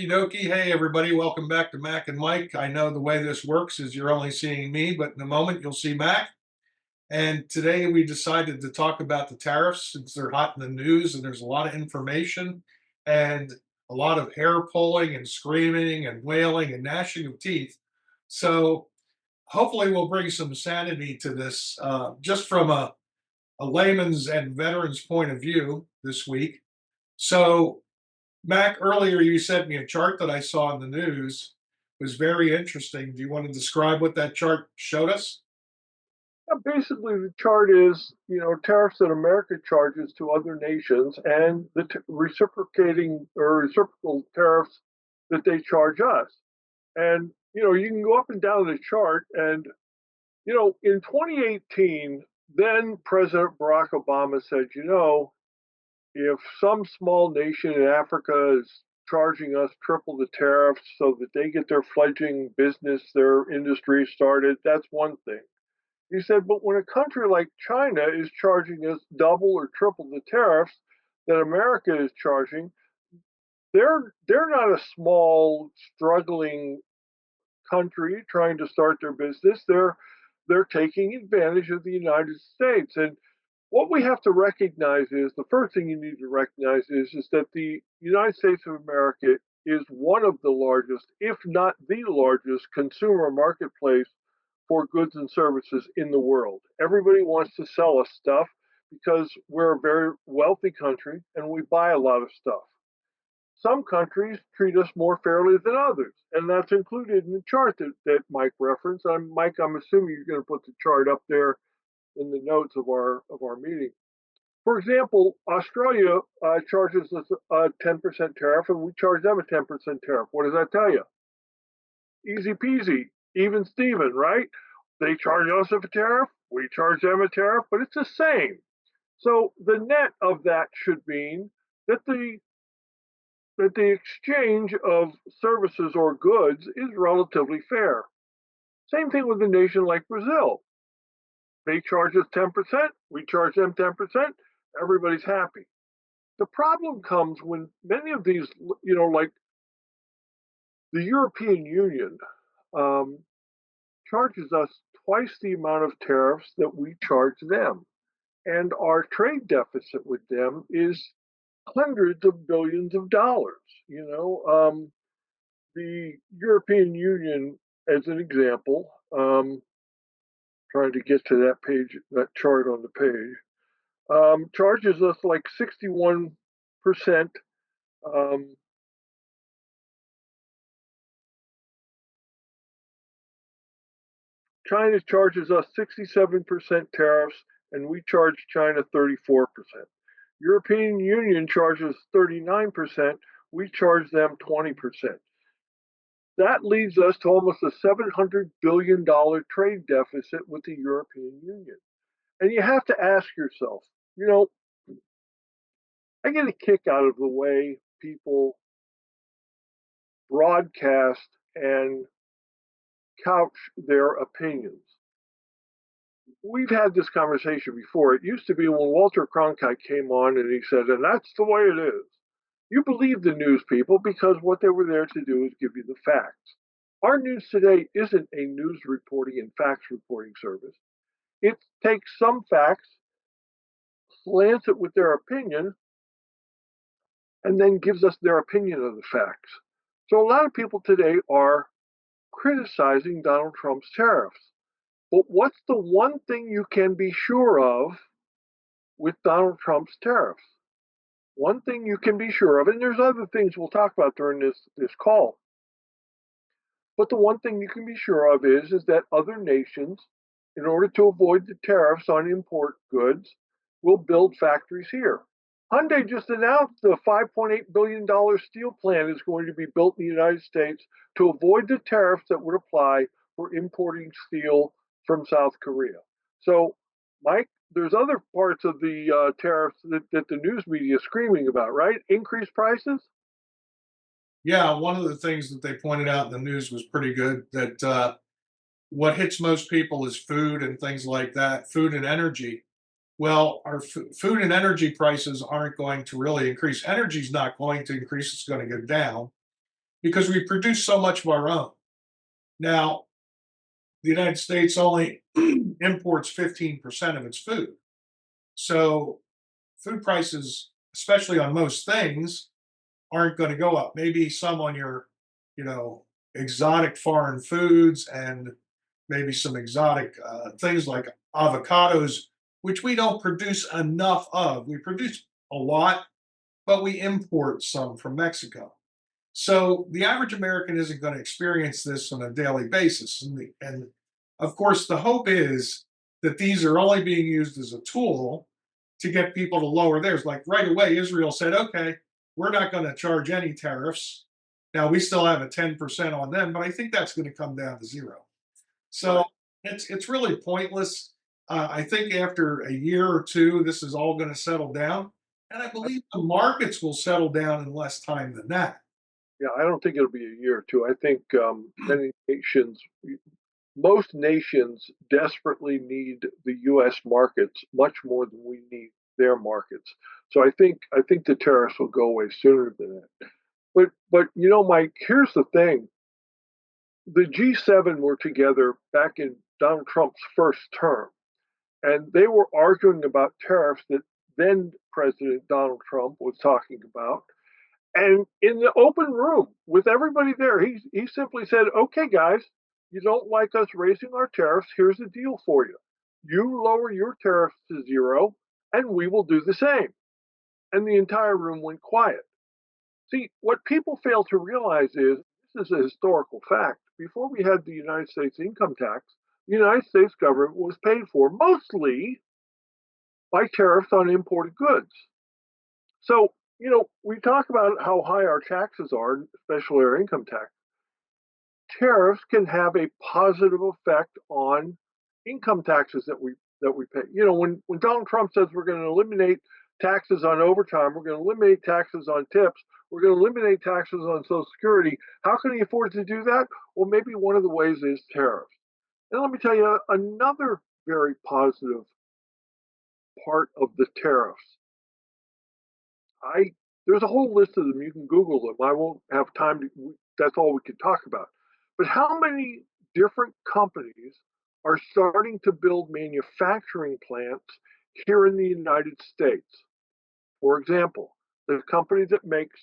Okie dokie. Hey, everybody. Welcome back to Mac and Mike. I know the way this works is you're only seeing me, but in a moment you'll see Mac. And today we decided to talk about the tariffs since they're hot in the news and there's a lot of information and a lot of hair pulling and screaming and wailing and gnashing of teeth. So hopefully we'll bring some sanity to this just from a layman's and veteran's point of view this week. So Mac, earlier you sent me a chart that I saw in the news. It was very interesting. Do you want to describe what that chart showed us? Basically, the chart is, tariffs that America charges to other nations and the reciprocating or reciprocal tariffs that they charge us. And, you can go up and down the chart. And, in 2018, then President Barack Obama said, if some small nation in Africa is charging us triple the tariffs so that they get their fledgling business, their industry started, that's one thing. He said, but when a country like China is charging us double or triple the tariffs that America is charging, they're not a small, struggling country trying to start their business. They're taking advantage of the United States. And what we have to recognize is the first thing you need to recognize is that the United States of America is one of the largest, if not the largest, consumer marketplace for goods and services in the world. Everybody wants to sell us stuff because we're a very wealthy country and we buy a lot of stuff. Some countries treat us more fairly than others, and that's included in the chart that Mike referenced. Mike, I'm assuming you're going to put the chart up there in the notes of our meeting. For example, Australia charges us a 10% tariff, and we charge them a 10% tariff. What does that tell you? Easy peasy, even Steven, right? They charge us a tariff, we charge them a tariff, but it's the same. So the net of that should mean that the exchange of services or goods is relatively fair. Same thing with a nation like Brazil. They charge us 10%, we charge them 10%, everybody's happy. The problem comes when many of these, like the European Union, um, charges us twice the amount of tariffs that we charge them. And our trade deficit with them is hundreds of billions of dollars. The European Union, as an example, trying to get to that page, that chart on the page, charges us like 61%. China charges us 67% tariffs, and we charge China 34%. European Union charges 39%, we charge them 20%. That leads us to almost a $700 billion trade deficit with the European Union. And you have to ask yourself, you know, I get a kick out of the way people broadcast and couch their opinions. We've had this conversation before. It used to be when Walter Cronkite came on and he said, and that's the way it is. You believe the news people because what they were there to do is give you the facts. Our news today isn't a news reporting and facts reporting service. It takes some facts, slants it with their opinion, and then gives us their opinion of the facts. So a lot of people today are criticizing Donald Trump's tariffs. But what's the one thing you can be sure of with Donald Trump's tariffs? One thing you can be sure of, and there's other things we'll talk about during this call, but the one thing you can be sure of is that other nations, in order to avoid the tariffs on import goods, will build factories here. Hyundai just announced the $5.8 billion steel plant is going to be built in the United States to avoid the tariffs that would apply for importing steel from South Korea. So, Mike, there's other parts of the tariffs that the news media is screaming about, right? Increased prices? Yeah, one of the things that they pointed out in the news was pretty good that what hits most people is food and things like that, food and energy. Well, our food and energy prices aren't going to really increase. Energy is not going to increase, it's going to go down because we produce so much of our own. Now, the United States only imports 15% of its food. So food prices, especially on most things, aren't going to go up. Maybe some on your, you know, exotic foreign foods and maybe some exotic things like avocados, which we don't produce enough of. We produce a lot, but we import some from Mexico. So the average American isn't going to experience this on a daily basis. And of course, the hope is that these are only being used as a tool to get people to lower theirs. Like right away, Israel said, okay, we're not going to charge any tariffs. Now we still have a 10% on them, but I think that's going to come down to zero. So Right. it's really pointless. I think after a year or two, this is all going to settle down. And I I, believe the markets will settle down in less time than that. yeah, I don't think it'll be a year or two. I think most nations desperately need the U.S. markets much more than we need their markets. So I think the tariffs will go away sooner than that. But Mike, here's the thing: the G7 were together back in Donald Trump's first term, and they were arguing about tariffs that then President Donald Trump was talking about. And in the open room with everybody there, he simply said, "Okay, guys, you don't like us raising our tariffs. Here's the deal for you. You lower your tariffs to zero, and we will do the same." And the entire room went quiet. See, what people fail to realize is this is a historical fact. Before we had the United States income tax, the United States government was paid for mostly by tariffs on imported goods. So, we talk about how high our taxes are, especially our income tax. Tariffs can have a positive effect on income taxes that we pay. When Donald Trump says we're going to eliminate taxes on overtime, we're going to eliminate taxes on tips, we're going to eliminate taxes on Social Security. How can he afford to do that? Well, maybe one of the ways is tariffs. And let me tell you another very positive part of the tariffs. I There's a whole list of them. You can Google them. I won't have time to. That's all we can talk about. But how many different companies are starting to build manufacturing plants here in the United States? For example, the company that makes,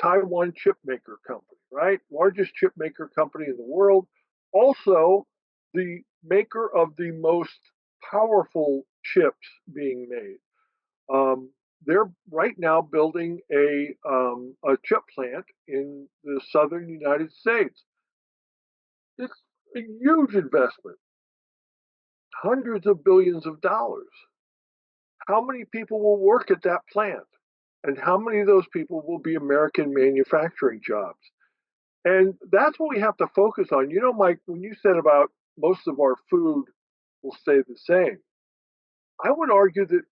Taiwan Chip Maker Company, right? Largest chip maker company in the world. Also, the maker of the most powerful chips being made. They're right now building a chip plant in the southern United States. It's a huge investment, hundreds of billions of dollars. How many people will work at that plant? And how many of those people will be American manufacturing jobs? And that's what we have to focus on. Mike, when you said about most of our food will stay the same, I would argue that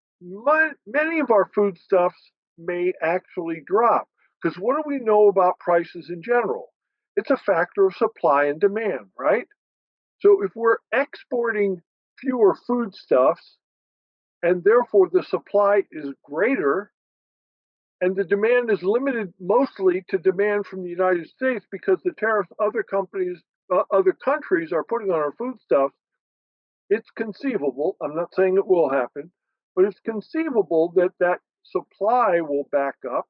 many of our foodstuffs may actually drop. Because what do we know about prices in general? It's a factor of supply and demand, right? So if we're exporting fewer foodstuffs and therefore the supply is greater and the demand is limited mostly to demand from the United States because the tariffs other countries are putting on our foodstuffs, it's conceivable, I'm not saying it will happen, but it's conceivable that that supply will back up,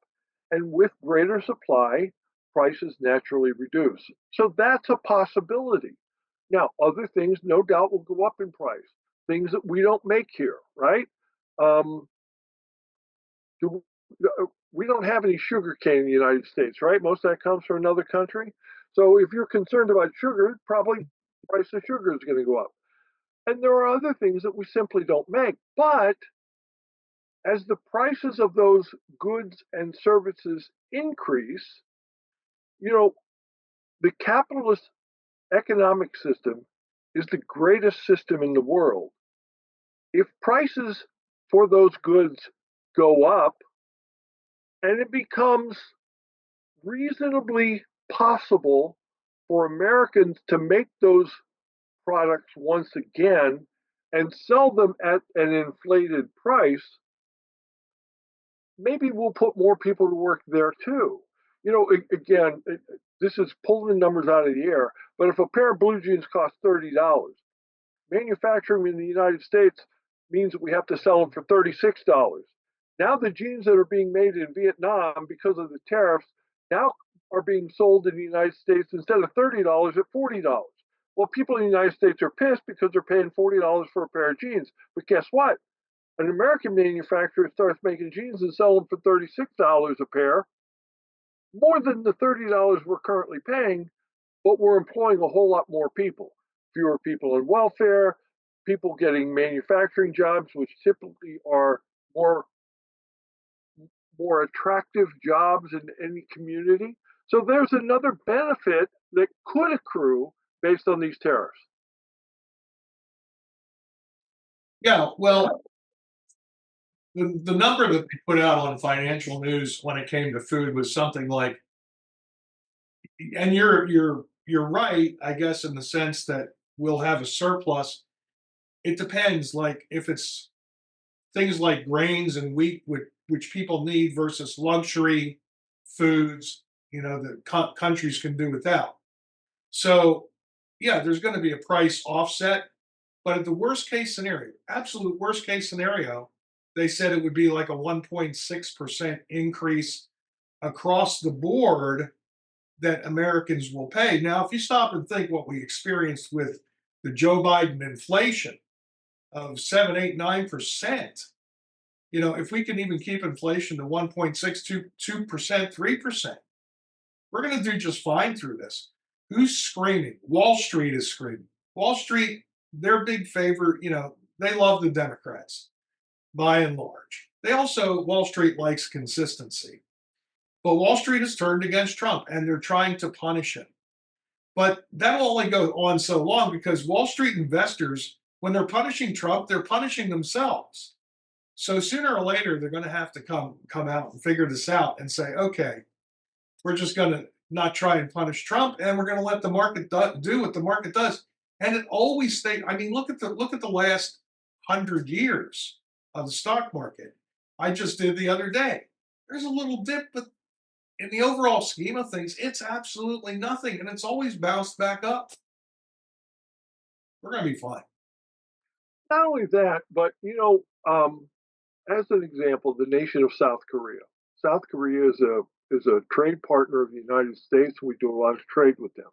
and with greater supply, prices naturally reduce. So that's a possibility. Now, other things no doubt will go up in price, things that we don't make here, right? Um, do, we don't have any sugar cane in the United States, right? Most of that comes from another country. So if you're concerned about sugar, probably the price of sugar is going to go up. And there are other things that we simply don't make. But as the prices of those goods and services increase, you know, the capitalist economic system is the greatest system in the world. If prices for those goods go up and it becomes reasonably possible for Americans to make those products once again and sell them at an inflated price, maybe we'll put more people to work there too. Again, this is pulling the numbers out of the air. But if a pair of blue jeans costs $30, manufacturing in the United States means that we have to sell them for $36. Now the jeans that are being made in Vietnam because of the tariffs now are being sold in the United States instead of $30 at $40. Well, people in the United States are pissed because they're paying $40 for a pair of jeans. But guess what? An American manufacturer starts making jeans and selling them for $36 a pair, more than the $30 we're currently paying, but we're employing a whole lot more people. Fewer people in welfare, people getting manufacturing jobs, which typically are more more attractive jobs in any community. So there's another benefit that could accrue based on these tariffs. Yeah, well, the number that they put out on financial news when it came to food was something like, and you're right, I guess, in the sense that we'll have a surplus. It depends, like if it's things like grains and wheat, which people need, versus luxury foods, that countries can do without. So, yeah, there's going to be a price offset, but at the worst case scenario, absolute worst case scenario, they said it would be like a 1.6% increase across the board that Americans will pay. Now, if you stop and think what we experienced with the Joe Biden inflation of 7, 8, 9%, if we can even keep inflation to 1.622%, 3%, we're going to do just fine through this. Who's screaming? Wall Street is screaming. Wall Street, their big favorite, they love the Democrats by and large. Wall Street likes consistency. But Wall Street has turned against Trump and they're trying to punish him. But that'll only go on so long because Wall Street investors, when they're punishing Trump, they're punishing themselves. So sooner or later, they're going to have to come out and figure this out and say, okay, we're just going to not try and punish Trump, and we're going to let the market do what the market does. And it always stays. I mean, look at the last 100 years of the stock market. I just did the other day. There's a little dip, but in the overall scheme of things, it's absolutely nothing, and it's always bounced back up. We're going to be fine. Not only that, but as an example, the nation of South Korea. South Korea is a trade partner of the United States. We do a lot of trade with them.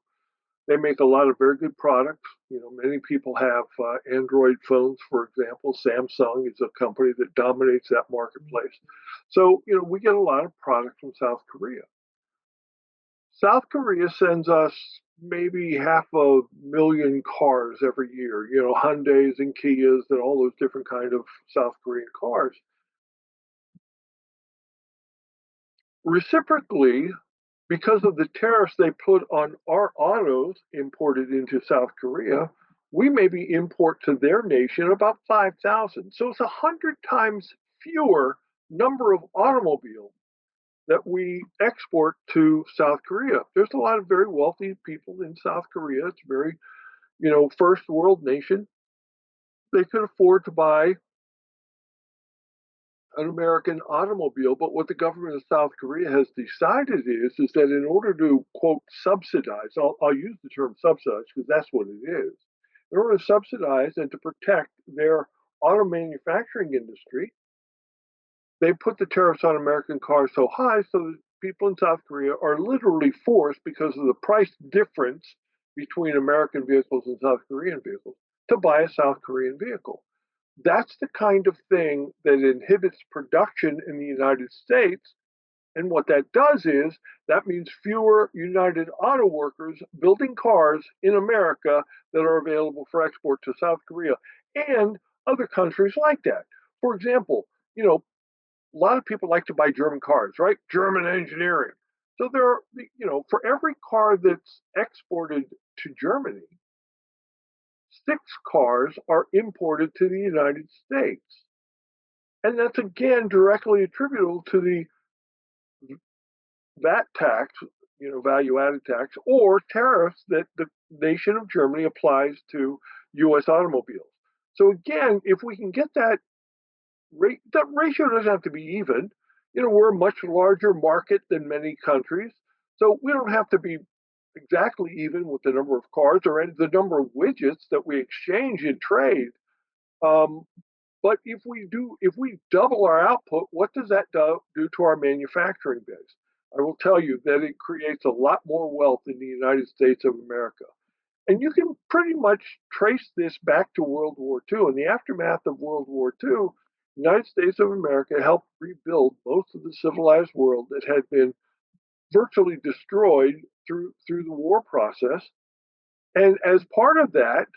They make a lot of very good products. Many people have Android phones, for example. Samsung is a company that dominates that marketplace. So, we get a lot of product from South Korea. South Korea sends us maybe 500,000 cars every year, Hyundais and Kias and all those different kind of South Korean cars. Reciprocally, because of the tariffs they put on our autos imported into South Korea, we maybe import to their nation about 5,000. So it's 100 times fewer number of automobiles that we export to South Korea. There's a lot of very wealthy people in South Korea. It's a very, first world nation. They could afford to buy an American automobile, but what the government of South Korea has decided is that in order to quote subsidize, I'll use the term subsidize because that's what it is. In order to subsidize and to protect their auto manufacturing industry, they put the tariffs on American cars so high so that people in South Korea are literally forced because of the price difference between American vehicles and South Korean vehicles to buy a South Korean vehicle. That's the kind of thing that inhibits production in the United States. And what that does is that means fewer United Auto Workers building cars in America that are available for export to South Korea and other countries like that. For example, a lot of people like to buy German cars, right? German engineering. So there are, for every car that's exported to Germany, 6 cars are imported to the United States. And that's again directly attributable to the VAT tax, value added tax, or tariffs that the nation of Germany applies to US automobiles. So again, if we can get that ratio doesn't have to be even. we're a much larger market than many countries, so we don't have to be exactly even with the number of cars or the number of widgets that we exchange in trade. Um, but if we double our output, what does that do to our manufacturing base? I will tell you that it creates a lot more wealth in the United States of America. And you can pretty much trace this back to World War II. In the aftermath of World War II, the United States of America helped rebuild most of the civilized world that had been virtually destroyed through the war process. And as part of that,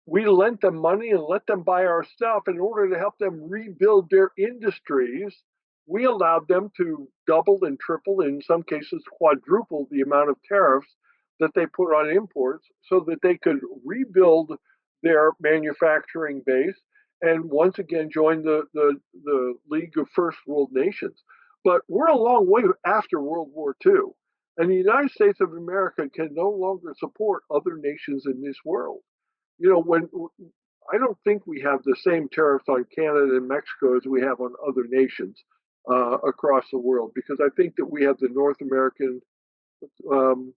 we lent them money and let them buy our stuff in order to help them rebuild their industries. We allowed them to double and triple, in some cases quadruple the amount of tariffs that they put on imports so that they could rebuild their manufacturing base and once again join the League of First World Nations. But we're a long way after World War II. And the United States of America can no longer support other nations in this world. When I don't think we have the same tariffs on Canada and Mexico as we have on other nations across the world, because I think that we have the North American um,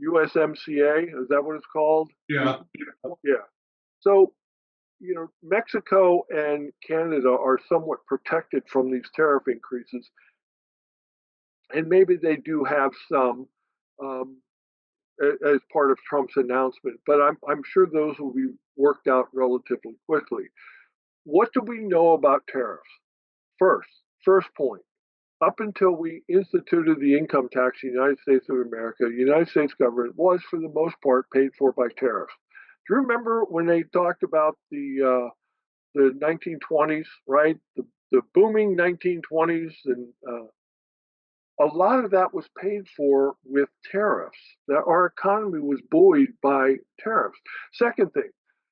USMCA. Is that what it's called? Yeah. Yeah. So, Mexico and Canada are somewhat protected from these tariff increases, and maybe they do have some um, as part of Trump's announcement, but I'm sure those will be worked out relatively quickly. What do we know about tariffs? First, first point, up until we instituted the income tax in the United States of America, the United States government was, for the most part, paid for by tariffs. Do you remember when they talked about the 1920s, right? The booming 1920s, and a lot of that was paid for with tariffs. That our economy was buoyed by tariffs. Second thing,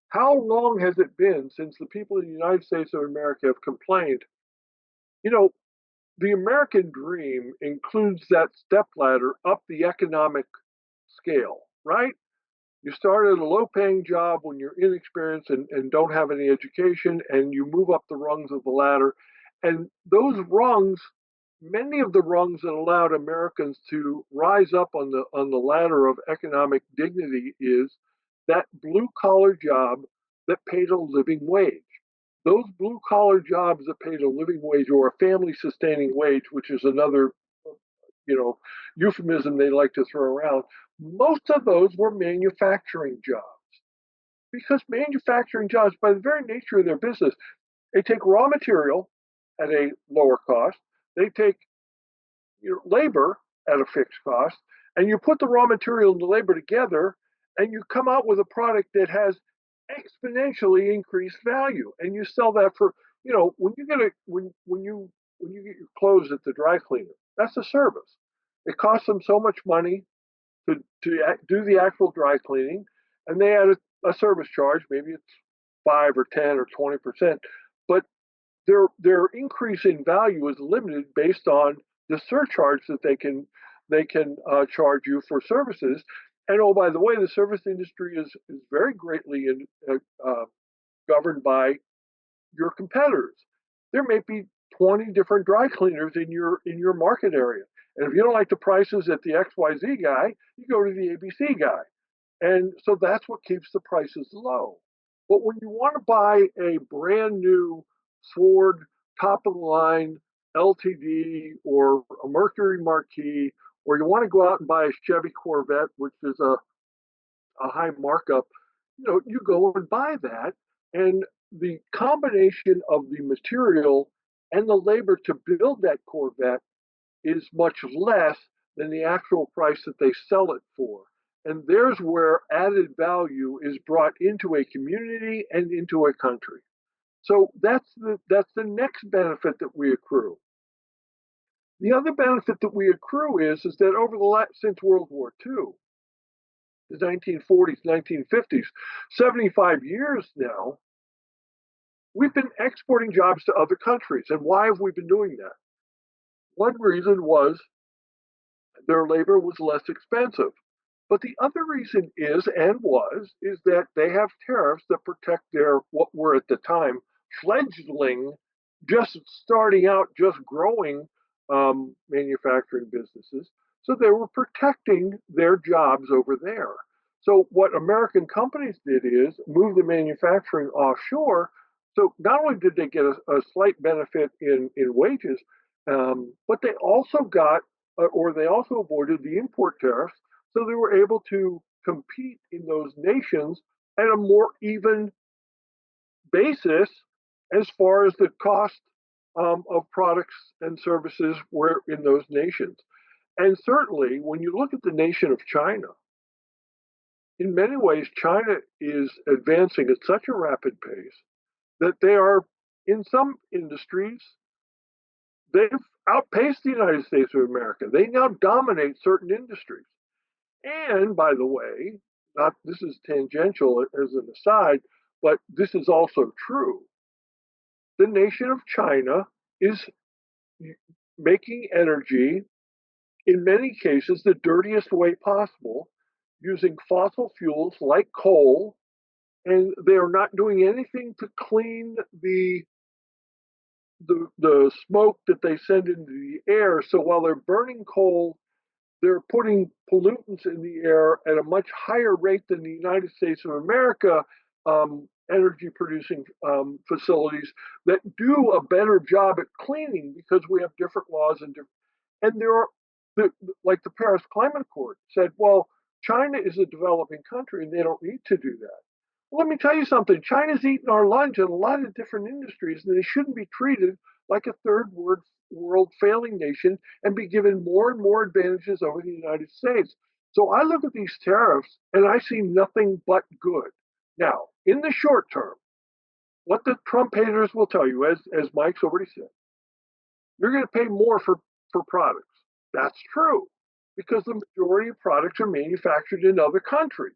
how long has it been since the people in the United States of America have complained? You know, the American dream includes that stepladder up the economic scale, right? You start at a low paying job when you're inexperienced and don't have any education, and you move up the rungs of the ladder. And those rungs, many of the rungs that allowed Americans to rise up on the ladder of economic dignity is that blue collar job that paid a living wage. Those blue collar jobs that paid a living wage or a family sustaining wage, which is another you know, euphemism they like to throw around, most of those were manufacturing jobs. Because manufacturing jobs, by the very nature of their business, they take raw material at a lower cost, they take labor at a fixed cost, and you put the raw material and the labor together, and you come out with a product that has exponentially increased value, and you sell that for when you get a when you get your clothes at the dry cleaner, that's a service. It costs them so much money to do the actual dry cleaning, and they add a service charge. Maybe it's 5 or 10 or 20%, but their increase in value is limited based on the surcharge that they can charge you for services. And oh, by the way, the service industry is very greatly governed by your competitors. There may be 20 different dry cleaners in your market area. And if you don't like the prices at the XYZ guy, you go to the ABC guy. And so that's what keeps the prices low. But when you want to buy a brand new Ford top of the line LTD or a Mercury Marquis, or you want to go out and buy a Chevy Corvette, which is a high markup, you go and buy that. And the combination of the material and the labor to build that Corvette is much less than the actual price that they sell it for. And there's where added value is brought into a community and into a country. So that's the next benefit that we accrue. The other benefit that we accrue is that over the last since World War II, the 1940s, 1950s, 75 years now, we've been exporting jobs to other countries. And why have we been doing that? One reason was their labor was less expensive. But the other reason is that they have tariffs that protect their what were at the time fledgling just starting out, just growing manufacturing businesses. So they were protecting their jobs over there. So what American companies did is move the manufacturing offshore. So not only did they get a slight benefit in wages, but they also got, or they also avoided the import tariffs. So they were able to compete in those nations at a more even basis as far as the cost of products and services were in those nations. And certainly, when you look at the nation of China, in many ways, China is advancing at such a rapid pace that they are, in some industries, they've outpaced the United States of America. They now dominate certain industries. And by the way, not this is tangential as an aside, but this is also true. The nation of China is making energy, in many cases, the dirtiest way possible, using fossil fuels like coal, and they are not doing anything to clean the smoke that they send into the air. So while they're burning coal, they're putting pollutants in the air at a much higher rate than the United States of America energy producing facilities that do a better job at cleaning because we have different laws and there are the, like the Paris Climate Accord said, well, China is a developing country and they don't need to do that. Well, let me tell you something. China's eating our lunch in a lot of different industries, and they shouldn't be treated like a world failing nation and be given more and more advantages over the United States. So I look at these tariffs and I see nothing but good. Now, in the short term, what the Trump haters will tell you, as Mike's already said, you're going to pay more for products. That's true because the majority of products are manufactured in other countries.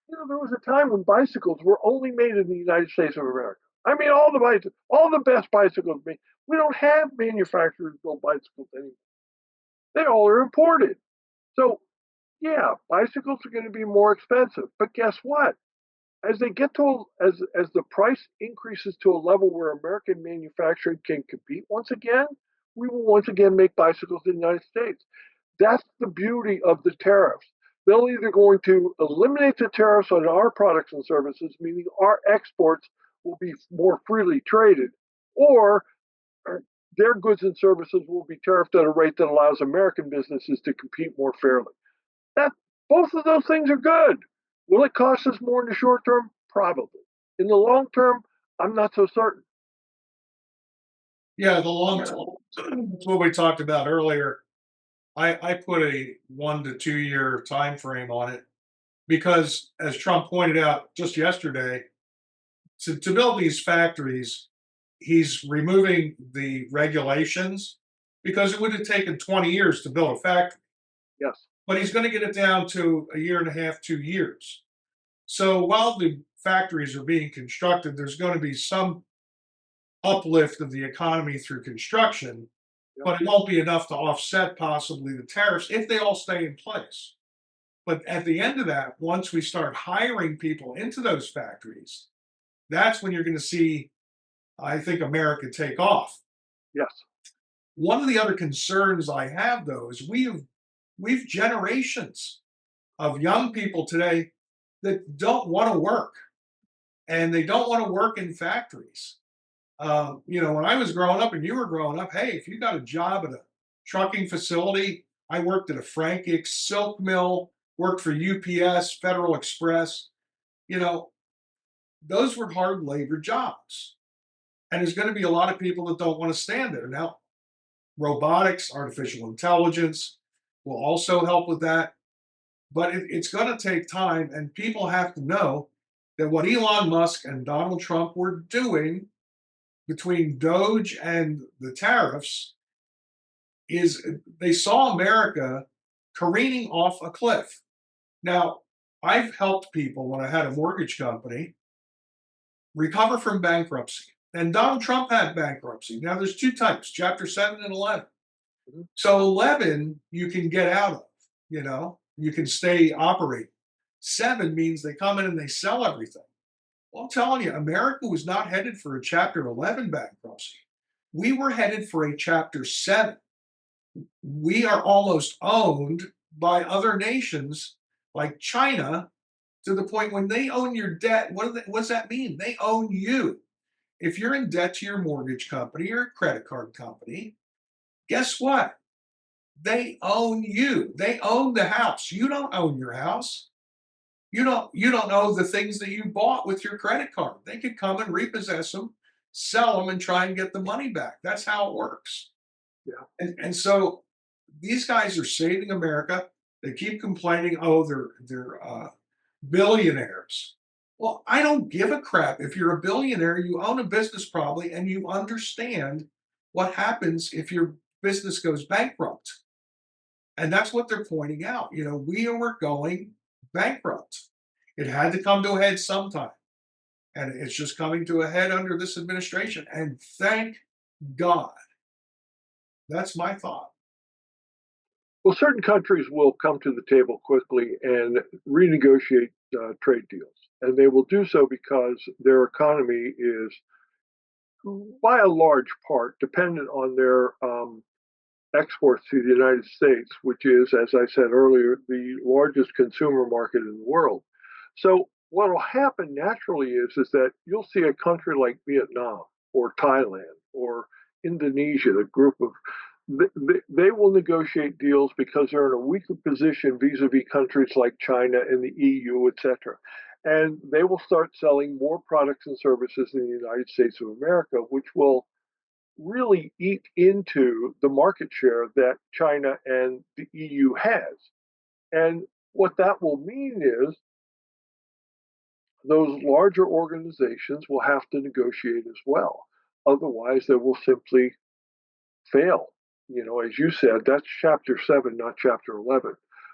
You know, there was a time when bicycles were only made in the United States of America. I mean, all the best bicycles made. We don't have manufacturers build bicycles anymore. They all are imported. So, yeah, bicycles are going to be more expensive. But guess what? As they get to as the price increases to a level where American manufacturing can compete once again, we will once again make bicycles in the United States. That's the beauty of the tariffs. They're either going to eliminate the tariffs on our products and services, meaning our exports will be more freely traded, or their goods and services will be tariffed at a rate that allows American businesses to compete more fairly. That both of those things are good. Will it cost us more in the short term? Probably. In the long term, I'm not so certain. Yeah, the long term. That's what we talked about earlier. I put a 1 to 2 year time frame on it because, as Trump pointed out just yesterday, to build these factories, he's removing the regulations because it would have taken 20 years to build a factory, Yes. but he's going to get it down to a year and a half, 2 years. So while the factories are being constructed, there's going to be some uplift of the economy through construction, Yep. but it won't be enough to offset possibly the tariffs if they all stay in place. But at the end of that, once we start hiring people into those factories, that's when you're going to see, I think, America take off. Yes. One of the other concerns I have, though, is we've generations of young people today that don't want to work, and they don't want to work in factories. When I was growing up and you were growing up, hey, if you got a job at a trucking facility, I worked at a Frank silk mill, worked for UPS, Federal Express, you know, those were hard labor jobs. And there's going to be a lot of people that don't want to stand there. Now, robotics, artificial intelligence will also help with that. But it's going to take time. And people have to know that what Elon Musk and Donald Trump were doing between Doge and the tariffs is they saw America careening off a cliff. Now, I've helped people when I had a mortgage company recover from bankruptcy. And Donald Trump had bankruptcy. Now, there's two types, Chapter 7 and 11. Mhm. So 11, you can get out of, you can stay operating. 7 means they come in and they sell everything. Well, I'm telling you, America was not headed for a Chapter 11 bankruptcy. We were headed for a Chapter 7. We are almost owned by other nations like China to the point when they own your debt. What does that mean? They own you. If you're in debt to your mortgage company or credit card company, guess what? They own you. They own the house. You don't own your house. You don't own the things that you bought with your credit card. They could come and repossess them, sell them, and try and get the money back. That's how it works. Yeah. And so these guys are saving America. They keep complaining, oh, they're billionaires. Well, I don't give a crap. If you're a billionaire, you own a business probably, and you understand what happens if your business goes bankrupt. And that's what they're pointing out. We were going bankrupt. It had to come to a head sometime. And it's just coming to a head under this administration. And thank God. That's my thought. Well, certain countries will come to the table quickly and renegotiate trade deals. And they will do so because their economy is, by a large part, dependent on their exports to the United States, which is, as I said earlier, the largest consumer market in the world. So what will happen naturally is that you'll see a country like Vietnam or Thailand or Indonesia, the group of they will negotiate deals because they're in a weaker position vis-a-vis countries like China and the EU, etc. And they will start selling more products and services in the United States of America, which will really eat into the market share that China and the EU has. And what that will mean is those larger organizations will have to negotiate as well. Otherwise, they will simply fail. As you said, that's chapter 7, not chapter 11.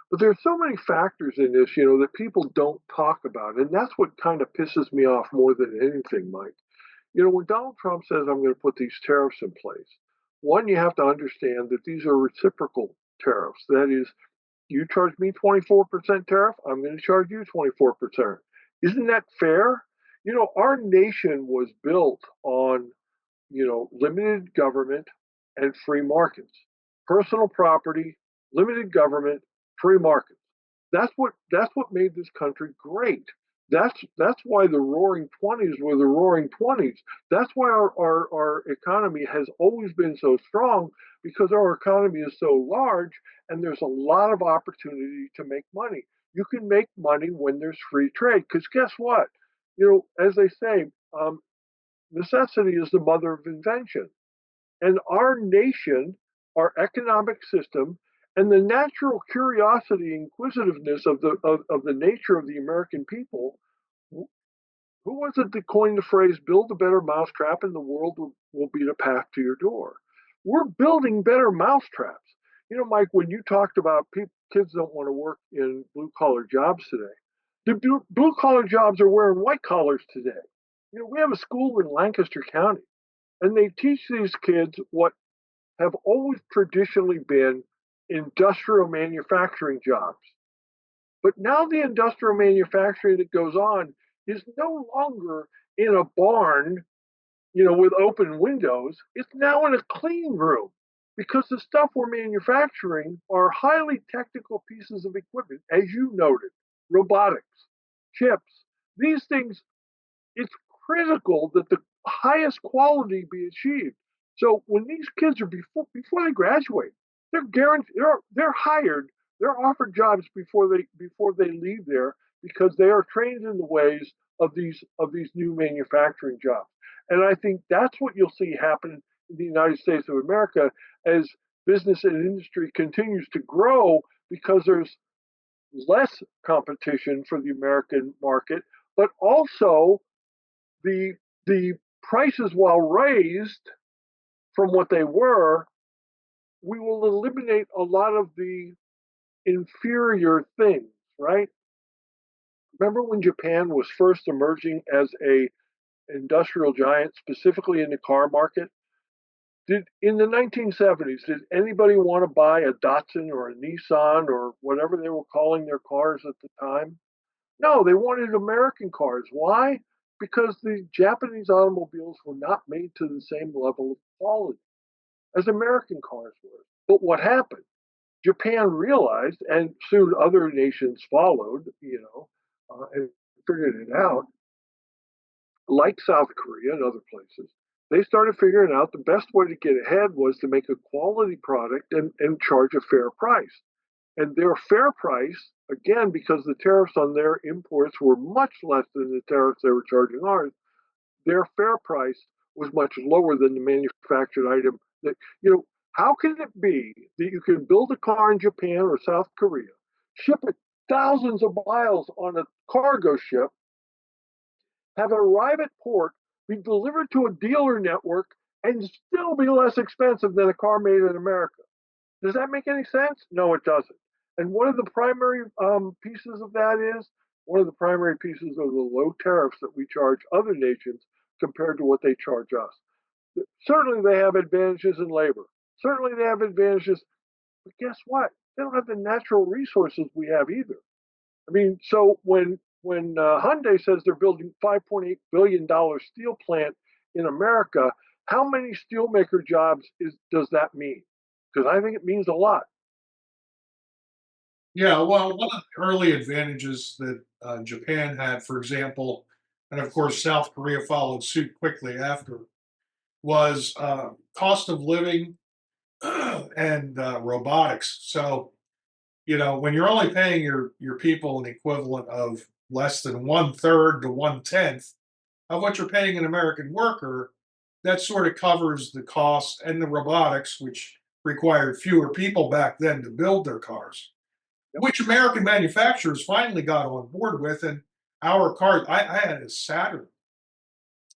But there's so many factors in this, that people don't talk about. And that's what kind of pisses me off more than anything, Mike. When Donald Trump says, I'm going to put these tariffs in place, one, you have to understand that these are reciprocal tariffs. That is, you charge me 24% tariff, I'm going to charge you 24%. Isn't that fair? Our nation was built on, limited government and free markets, personal property, limited government, free markets. That's what made this country great. That's why the Roaring Twenties were the Roaring Twenties. That's why our economy has always been so strong because our economy is so large and there's a lot of opportunity to make money. You can make money when there's free trade because guess what? As they say, necessity is the mother of invention. And our nation, our economic system, and the natural curiosity, inquisitiveness of the nature of the American people. Who was it that coined the phrase "build a better mousetrap and the world will be the path to your door"? We're building better mousetraps. Mike, when you talked about kids don't want to work in blue collar jobs today, the blue collar jobs are wearing white collars today. We have a school in Lancaster County, and they teach these kids what have always traditionally been industrial manufacturing jobs. But now the industrial manufacturing that goes on is no longer in a barn, with open windows. It's now in a clean room because the stuff we're manufacturing are highly technical pieces of equipment, as you noted, robotics, chips. These things, it's critical that the highest quality be achieved. So when these kids are before they graduate, they're guaranteed they're hired, they're offered jobs before they leave there because they are trained in the ways of these new manufacturing jobs. And I think that's what you'll see happen in the United States of America as business and industry continues to grow because there's less competition for the American market, but also the the prices, while raised from what they were, we will eliminate a lot of the inferior things, right? Remember when Japan was first emerging as a industrial giant, specifically in the car market? Did in the 1970s, did anybody want to buy a Datsun or a Nissan or whatever they were calling their cars at the time? No, they wanted American cars. Why? because the Japanese automobiles were not made to the same level of quality as American cars were. But what happened? Japan realized, and soon other nations followed, and figured it out, like South Korea and other places. They started figuring out the best way to get ahead was to make a quality product and charge a fair price. And their fair price, again, because the tariffs on their imports were much less than the tariffs they were charging ours, their fair price was much lower than the manufactured item. That how can it be that you can build a car in Japan or South Korea, ship it thousands of miles on a cargo ship, have it arrive at port, be delivered to a dealer network, and still be less expensive than a car made in America? Does that make any sense? No, it doesn't. And one of the primary pieces of that is one of the primary pieces of the low tariffs that we charge other nations compared to what they charge us. Certainly, they have advantages in labor. Certainly, they have advantages, but guess what? They don't have the natural resources we have either. I mean, so when Hyundai says they're building $5.8 billion steel plant in America, how many steelmaker jobs does that mean? Because I think it means a lot. Yeah, well, one of the early advantages that Japan had, for example, and of course South Korea followed suit quickly after, was cost of living and robotics. So, when you're only paying your people an equivalent of less than one third to one tenth of what you're paying an American worker, that sort of covers the cost and the robotics, which required fewer people back then to build their cars, Yep. which American manufacturers finally got on board with. And our car, I had a Saturn.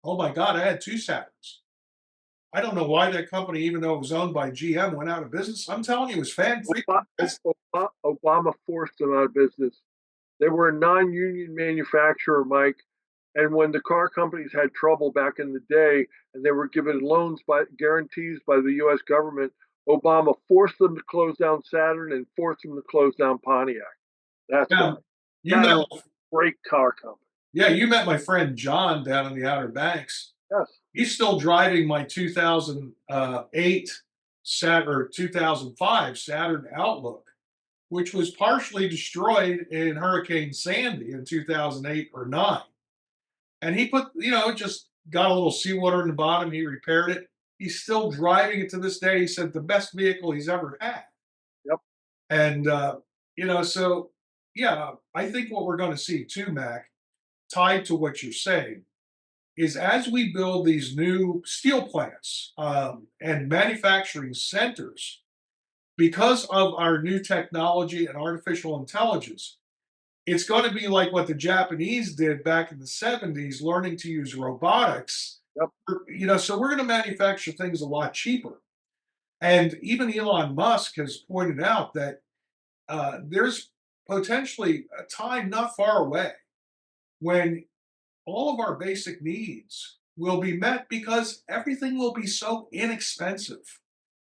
Oh my God, I had two Saturns. I don't know why that company, even though it was owned by GM, went out of business. I'm telling you, it was fan free. Obama forced them out of business. They were a non-union manufacturer, Mike. And when the car companies had trouble back in the day and they were given loans by guarantees by the US government, Obama forced them to close down Saturn and forced them to close down Pontiac. That's Yeah, why. you met, Saturn was a great car company. yeah, you met my friend John down in the Outer Banks. Yes. He's still driving my 2008 or 2005 Saturn Outlook, which was partially destroyed in Hurricane Sandy in 2008 or 9. And he put, just got a little seawater in the bottom. He repaired it. He's still driving it to this day. He said the best vehicle he's ever had. Yep. And, so yeah, I think what we're going to see too, Mac, tied to what you're saying, is as we build these new steel plants and manufacturing centers, because of our new technology and artificial intelligence, it's going to be like what the Japanese did back in the 70s, learning to use robotics. Yep. So we're going to manufacture things a lot cheaper. And even Elon Musk has pointed out that there's potentially a time not far away when all of our basic needs will be met because everything will be so inexpensive.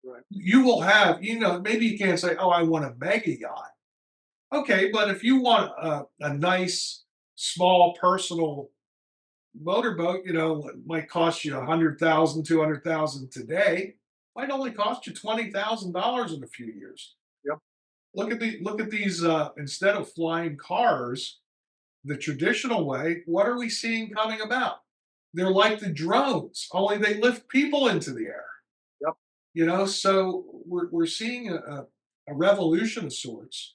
Right. You will have, maybe you can't say, oh, I want a mega yacht. Okay, but if you want a nice, small, personal motorboat, it might cost you 100,000, 200,000 today. Might only cost you $20,000 in a few years. Yep. Look at these. Instead of flying cars the traditional way, what are we seeing coming about? They're like the drones, only they lift people into the air. Yep. So we're seeing a revolution of sorts.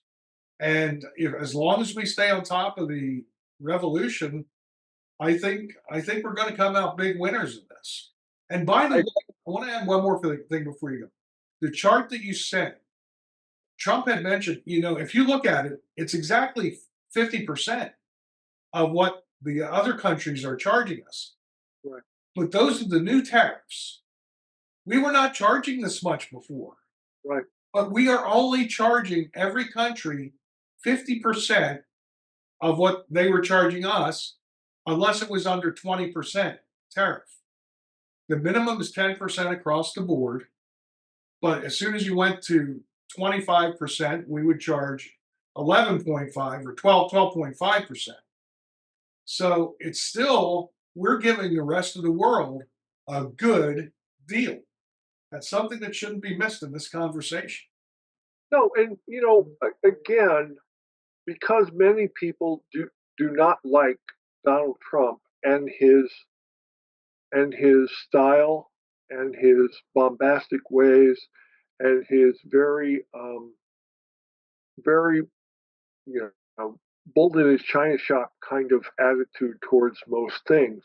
And as long as we stay on top of the revolution, I think we're going to come out big winners in this. And by the I, way, I want to add one more thing before you go. The chart that you sent, Trump had mentioned, if you look at it, it's exactly 50% of what the other countries are charging us. right. But those are the new tariffs. We were not charging this much before, Right. but we are only charging every country 50% of what they were charging us, unless it was under 20% tariff. The minimum is 10% across the board, but as soon as you went to 25%, we would charge 11.5 or 12.5%. So it's still we're giving the rest of the world a good deal. That's something that shouldn't be missed in this conversation. No, and again, because many people do not like Donald Trump and his style and his bombastic ways and his very bull in his china shop kind of attitude towards most things.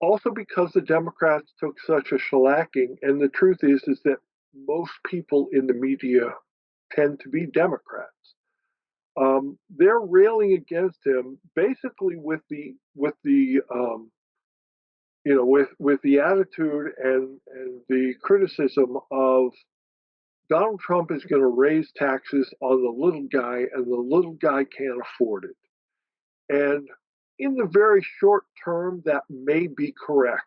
Also, because the Democrats took such a shellacking, and the truth is that most people in the media tend to be Democrats. They're railing against him basically with the attitude and the criticism of Donald Trump is going to raise taxes on the little guy, and the little guy can't afford it. And in the very short term, that may be correct.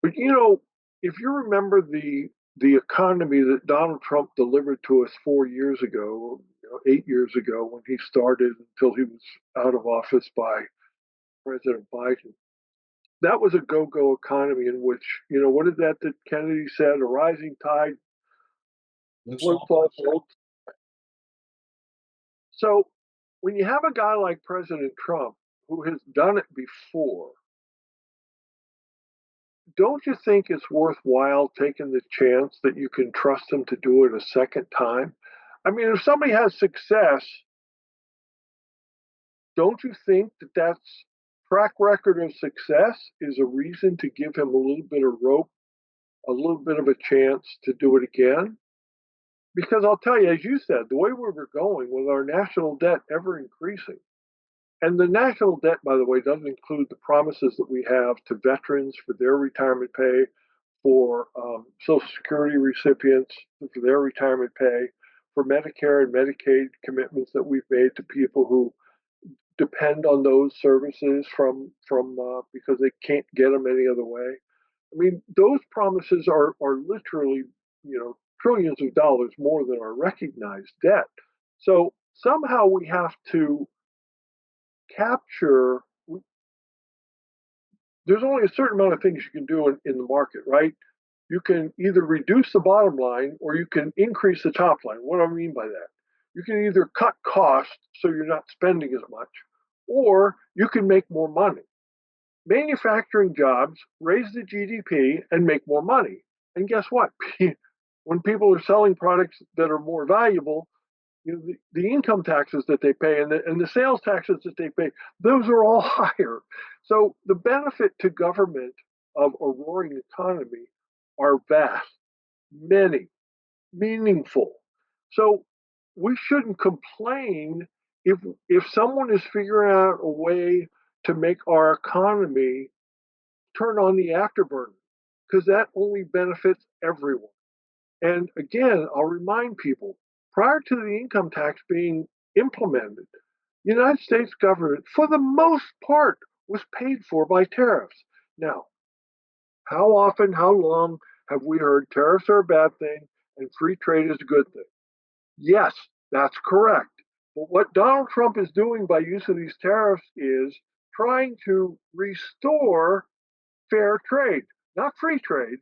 But if you remember the economy that Donald Trump delivered to us 4 years ago, 8 years ago when he started until he was out of office by President Biden, that was a go-go economy in which, what is that Kennedy said? A rising tide Let's floats all all boats. So when you have a guy like President Trump who has done it before, don't you think it's worthwhile taking the chance that you can trust him to do it a second time? I mean, if somebody has success, don't you think that that's track record of success is a reason to give him a little bit of rope, a little bit of a chance to do it again? Because I'll tell you, as you said, the way we were going with our national debt ever increasing, and the national debt, by the way, doesn't include the promises that we have to veterans for their retirement pay, for Social Security recipients for their retirement pay, for Medicare and Medicaid commitments that we've made to people who depend on those services from because they can't get them any other way. I mean, those promises are literally trillions of dollars more than our recognized debt. So somehow we have to capture. There's only a certain amount of things you can do in the market, right? You can either reduce the bottom line or you can increase the top line. What do I mean by that? You can either cut costs so you're not spending as much, or you can make more money. Manufacturing jobs raise the GDP and make more money. And guess what? When people are selling products that are more valuable, the income taxes that they pay and the sales taxes that they pay, those are all higher. So the benefit to government of a roaring economy are vast, many, meaningful. So we shouldn't complain if if someone is figuring out a way to make our economy turn on the afterburner, because that only benefits everyone. And again, I'll remind people, prior to the income tax being implemented, the United States government, for the most part, was paid for by tariffs. Now, how often, how long have we heard tariffs are a bad thing and free trade is a good thing? Yes, that's correct. But what Donald Trump is doing by use of these tariffs is trying to restore fair trade, not free trade,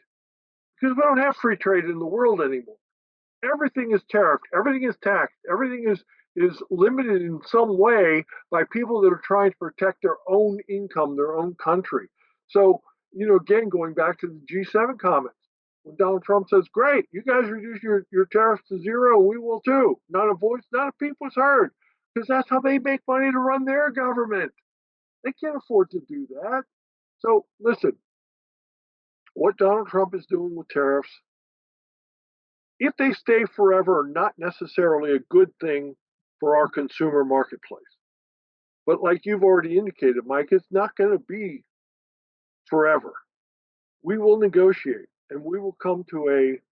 because we don't have free trade in the world anymore. Everything is tariffed, everything is taxed, everything is limited in some way by people that are trying to protect their own income, their own country. So, again, going back to the G7 comments, when Donald Trump says, "Great, you guys reduce your tariffs to zero, we will too." Not a voice, not a peep was heard, because that's how they make money to run their government. They can't afford to do that. So, listen, what Donald Trump is doing with tariffs, if they stay forever, are not necessarily a good thing for our consumer marketplace. But like you've already indicated, Mike, it's not going to be forever. We will negotiate and we will come to a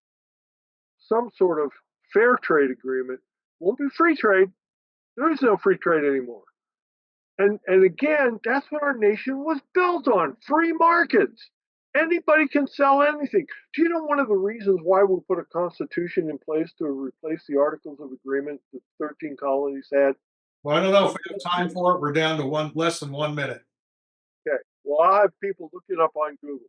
some sort of fair trade agreement. Won't be free trade. There is no free trade anymore. And again, that's what our nation was built on: free markets. Anybody can sell anything. Do you know one of the reasons why we put a constitution in place to replace the Articles of Agreement the 13 colonies had? Well, I don't know if we have time for it. We're down to one less than 1 minute. Okay. Well, I'll have people look it up on Google.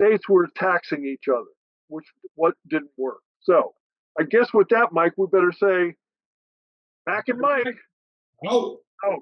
States were taxing each other, which what didn't work. So I guess with that, Mike, we better say Mac and Mike Oh. out.